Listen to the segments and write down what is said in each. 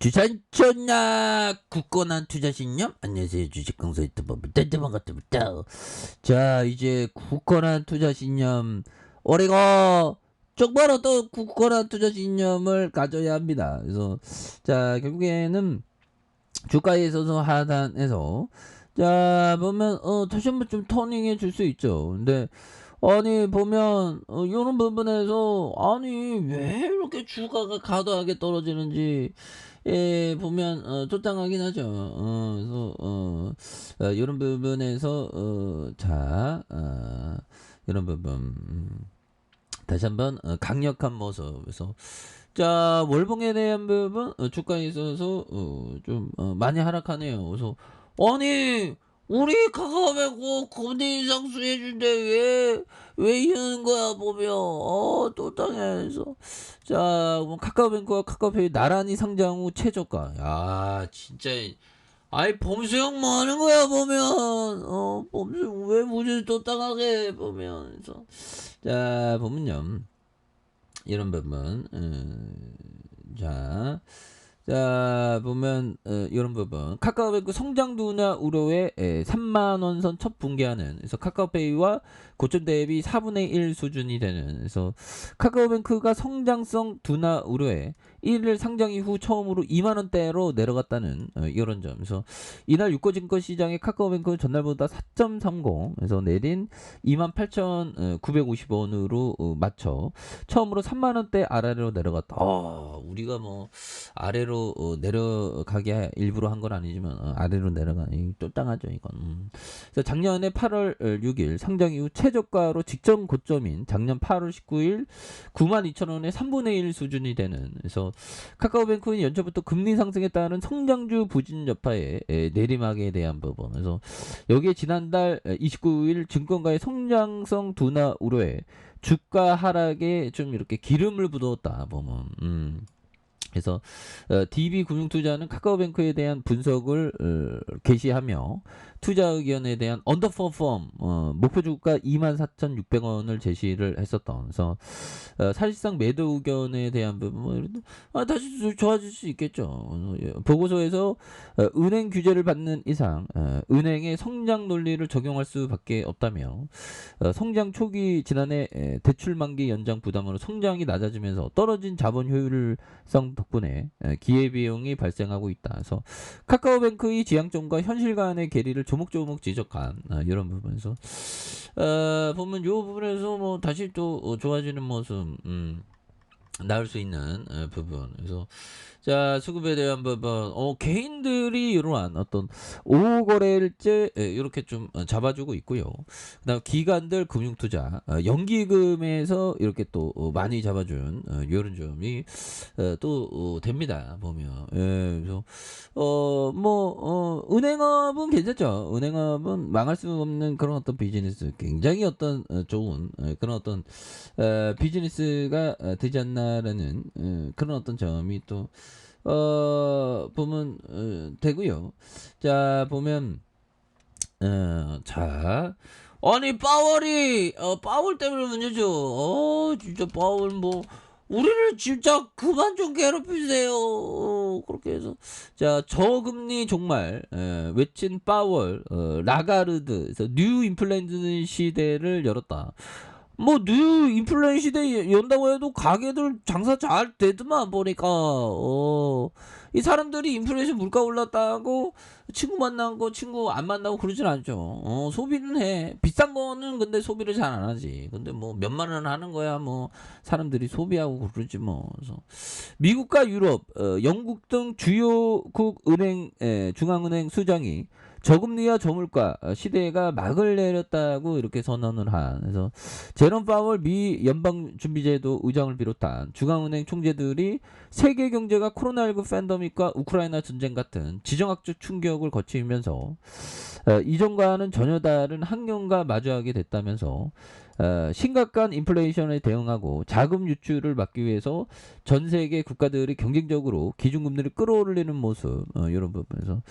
주산천나 굳건한 투자신념. 안녕하세요, 주식강사 유튜버 반갑습니다. 자, 이제 굳건한 투자신념, 우리가 정말 어떤 굳건한 투자신념을 가져야 합니다. 그래서 자, 결국에는 주가에 있어서 하단에서 자 보면 다시 한번 좀 터닝해 줄 수 있죠. 근데 아니 보면 이런 부분에서 아니 왜 이렇게 주가가 과도하게 떨어지는지 보면 쫓당하긴 하죠. 그래서 이런 부분에서 이런 부분 다시 한번 강력한 모습. 그래서 자 월봉에 대한 부분 주가에 있어서 좀 많이 하락하네요. 그래서 아니 우리 카카오뱅크 금리 인상수해 준대 왜 이러는 거야 보면 또 당해서 자 뭐 카카오뱅크와 카카오페이 나란히 상장 후 최저가. 야 진짜 아이 범수형 뭐 하는 거야 보면 범수형 왜 무슨 또 당하게 보면. 그래서 자 보면요 이런 부분 자 보면 이런 부분 카카오뱅크 성장 둔화 우려에 3만원 선 첫 붕괴하는. 그래서 카카오페이와 고점 대비 4분의 1 수준이 되는. 그래서 카카오뱅크가 성장성 둔화 우려에 1일 상장 이후 처음으로 2만원대로 내려갔다는 이런 점. 그래서 이날 유가증권 시장의 카카오뱅크 전날보다 4.30 그래서 내린 28,950원으로 맞춰 처음으로 3만원대 아래로 내려갔다. 우리가 뭐 아래로 내려가게 일부러 한 건 아니지만 아래로 내려가니 쫄당하죠 이건. 그래서 작년에 8월 6일 상장 이후 최저가로 직전 고점인 작년 8월 19일 92,000원의 3분의 1 수준이 되는. 그래서 카카오뱅크는 연초부터 금리 상승에 따른 성장주 부진 여파에 내리막에 대한 부분. 그래서 여기에 지난달 29일 증권가의 성장성 둔화 우려에 주가 하락에 좀 이렇게 기름을 부었다 보면. 그래서 DB금융투자는 카카오뱅크에 대한 분석을 게시하며 투자 의견에 대한 언더퍼폼 목표 주가 24,600원을 제시를 했었던. 그래서 사실상 매도 의견에 대한 부분 다시 좋아질 수 있겠죠. 보고서에서 은행 규제를 받는 이상 은행의 성장 논리를 적용할 수밖에 없다며 성장 초기 지난해 대출 만기 연장 부담으로 성장이 낮아지면서 떨어진 자본 효율성 덕분에 기회비용이 발생하고 있다. 그래서 카카오뱅크의 지향점과 현실 간의 괴리를 조목조목 지적한 이런 부분에서 보면 이 부분에서 뭐 다시 또 좋아지는 모습 나올 수 있는 부분. 그래서 자 수급에 대한 부분 개인들이 이러한 어떤 오거래일제 이렇게 좀 잡아주고 있고요. 그다음 기관들 금융투자 연기금에서 이렇게 또 많이 잡아준 이런 점이 또 됩니다 보면. 그래서 은행업은 괜찮죠. 은행업은 망할 수 없는 그런 어떤 비즈니스, 굉장히 어떤 좋은 그런 어떤 비즈니스가 되지 않나라는 그런 어떤 점이 또 보면 되고요. 자 보면 자 아니 파월 때문에 문제죠. 진짜 파월 뭐 우리를 진짜 그만 좀 괴롭히세요. 그렇게 해서 자 저금리 종말 외친 파월 라가르드. 그래서 뉴 인플레이션 시대를 열었다. 뭐 뉴 인플레이션 시대 연다고 해도 가게들 장사 잘 되더만 보니까 이 사람들이 인플레이션 물가 올랐다고 친구 만나고 친구 안 만나고 그러진 않죠. 소비는 해. 비싼 거는 근데 소비를 잘 안 하지. 근데 뭐 몇만 원 하는 거야 뭐 사람들이 소비하고 그러지 뭐. 그래서 미국과 유럽 영국 등 주요국 은행 중앙은행 수장이 저금리와 저물가 시대가 막을 내렸다고 이렇게 선언을 한. 그래서 제롬 파월 미 연방준비제도 의장을 비롯한 중앙은행 총재들이 세계 경제가 코로나19 팬데믹과 우크라이나 전쟁 같은 지정학적 충격을 거치면서 이전과는 전혀 다른 환경과 마주하게 됐다면서 심각한 인플레이션에 대응하고 자금 유출을 막기 위해서 전 세계 국가들이 경쟁적으로 기준금리를 끌어올리는 모습 이런 부분에서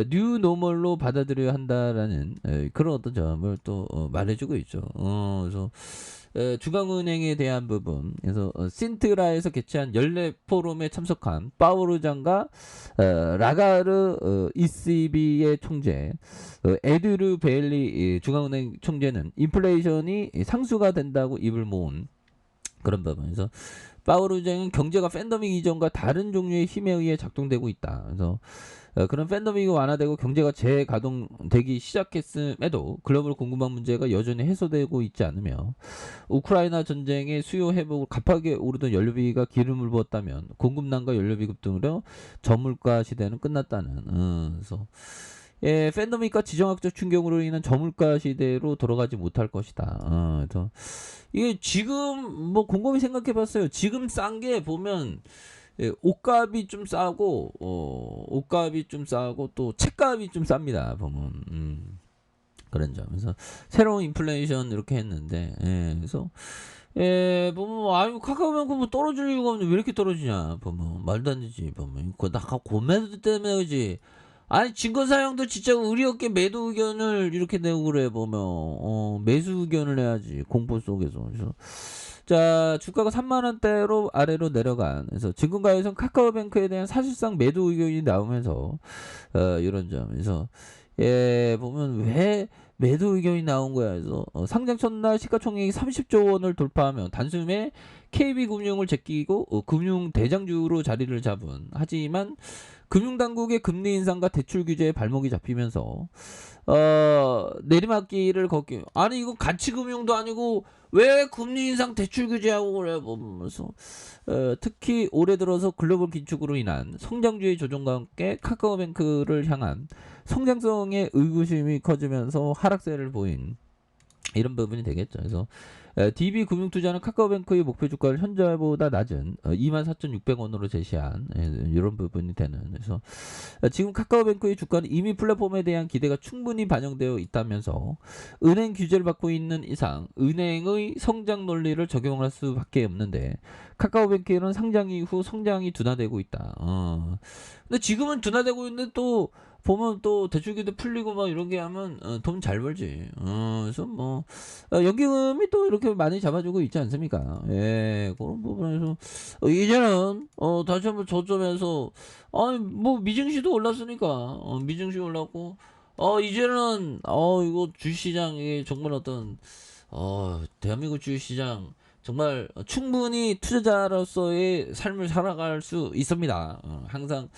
뉴 노멀로 받아들여야 한다라는 그런 어떤 점을 또 말해주고 있죠. 그래서 중앙은행에 대한 부분, 그래서 신트라에서 개최한 연례 포럼에 참석한 파우르장과 라가르 ECB의 총재, 에드류 베일리 중앙은행 총재는 인플레이션이 상수가 된다고 입을 모은 그런 부분에서 파우르장은 경제가 팬데믹 이전과 다른 종류의 힘에 의해 작동되고 있다. 그래서 그런 팬데믹이 완화되고 경제가 재가동되기 시작했음에도 글로벌 공급망 문제가 여전히 해소되고 있지 않으며 우크라이나 전쟁의 수요 회복을 급하게 오르던 연료비가 기름을 부었다면 공급난과 연료비 급등으로 저물가 시대는 끝났다는. 그래서 팬데믹과 지정학적 충격으로 인한 저물가 시대로 돌아가지 못할 것이다. 그래서 이게 지금 뭐 곰곰이 생각해봤어요. 지금 싼 게 보면 옷값이 좀 싸고 옷값이 좀 싸고 또 책값이 좀 쌉니다. 보면 그런 점에서 새로운 인플레이션 이렇게 했는데 그래서 보면 아유 카카오뱅크 뭐 떨어질 이유가 없는데 왜 이렇게 떨어지냐 보면 말도 안 되지 보면 그거 나 고매도 때문에 그지. 아니 증권사형도 진짜 의리 없게 매도 의견을 이렇게 내고 그래 보면 매수 의견을 내야지 공포 속에서. 그래서 자 주가가 3만원대로 아래로 내려간 그래서 증권가에서는 카카오뱅크에 대한 사실상 매도 의견이 나오면서 이런 점에서 보면 왜 매도 의견이 나온 거야. 그래서 상장 첫날 시가총액이 30조 원을 돌파하며 단숨에 KB금융을 제끼고 금융 대장주로 자리를 잡은 하지만 금융당국의 금리 인상과 대출 규제에 발목이 잡히면서 내리막길을 걷기. 아니 이거 가치금융도 아니고 왜 금리 인상 대출 규제하고 그래 보면서 특히 올해 들어서 글로벌 긴축으로 인한 성장주의 조정과 함께 카카오뱅크를 향한 성장성의 의구심이 커지면서 하락세를 보인 이런 부분이 되겠죠. 그래서 DB금융투자는 카카오뱅크의 목표 주가를 현재보다 낮은 24,600원으로 제시한 이런 부분이 되는. 그래서 지금 카카오뱅크의 주가는 이미 플랫폼에 대한 기대가 충분히 반영되어 있다면서 은행 규제를 받고 있는 이상 은행의 성장 논리를 적용할 수밖에 없는데 카카오뱅크는 상장 이후 성장이 둔화되고 있다. 근데 지금은 둔화되고 있는데 또 보면 또 대출규제 풀리고 막 이런 게 하면 돈 잘 벌지. 그래서 뭐 연기금이 또 이렇게 많이 잡아주고 있지 않습니까? 그런 부분에서 이제는 다시 한번 저점에서 아니 뭐 미증시도 올랐으니까 미증시 올랐고 이제는 이거 주식시장이 정말 어떤 대한민국 주식시장 정말 충분히 투자자로서의 삶을 살아갈 수 있습니다. 항상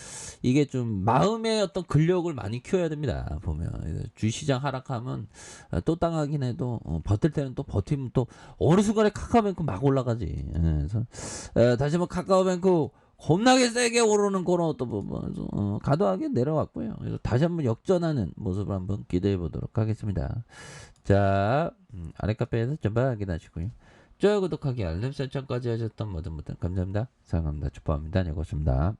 이게 좀 마음의 어떤 근력을 많이 키워야 됩니다. 보면 주식시장 하락하면 또 당하긴 해도 버틸 때는 또 버티면 또 어느 순간에 카카오뱅크 막 올라가지. 그래서 다시 한번 카카오뱅크 겁나게 세게 오르는 그런 어떤 부분 과도하게 내려왔고요. 그래서 다시 한번 역전하는 모습을 한번 기대해 보도록 하겠습니다. 자 아래 카페에서 전부 확인하시고요. 좋아요 구독하기 알림 설정까지 하셨던 모든 분들 감사합니다. 사랑합니다. 축복합니다. 네 고맙습니다.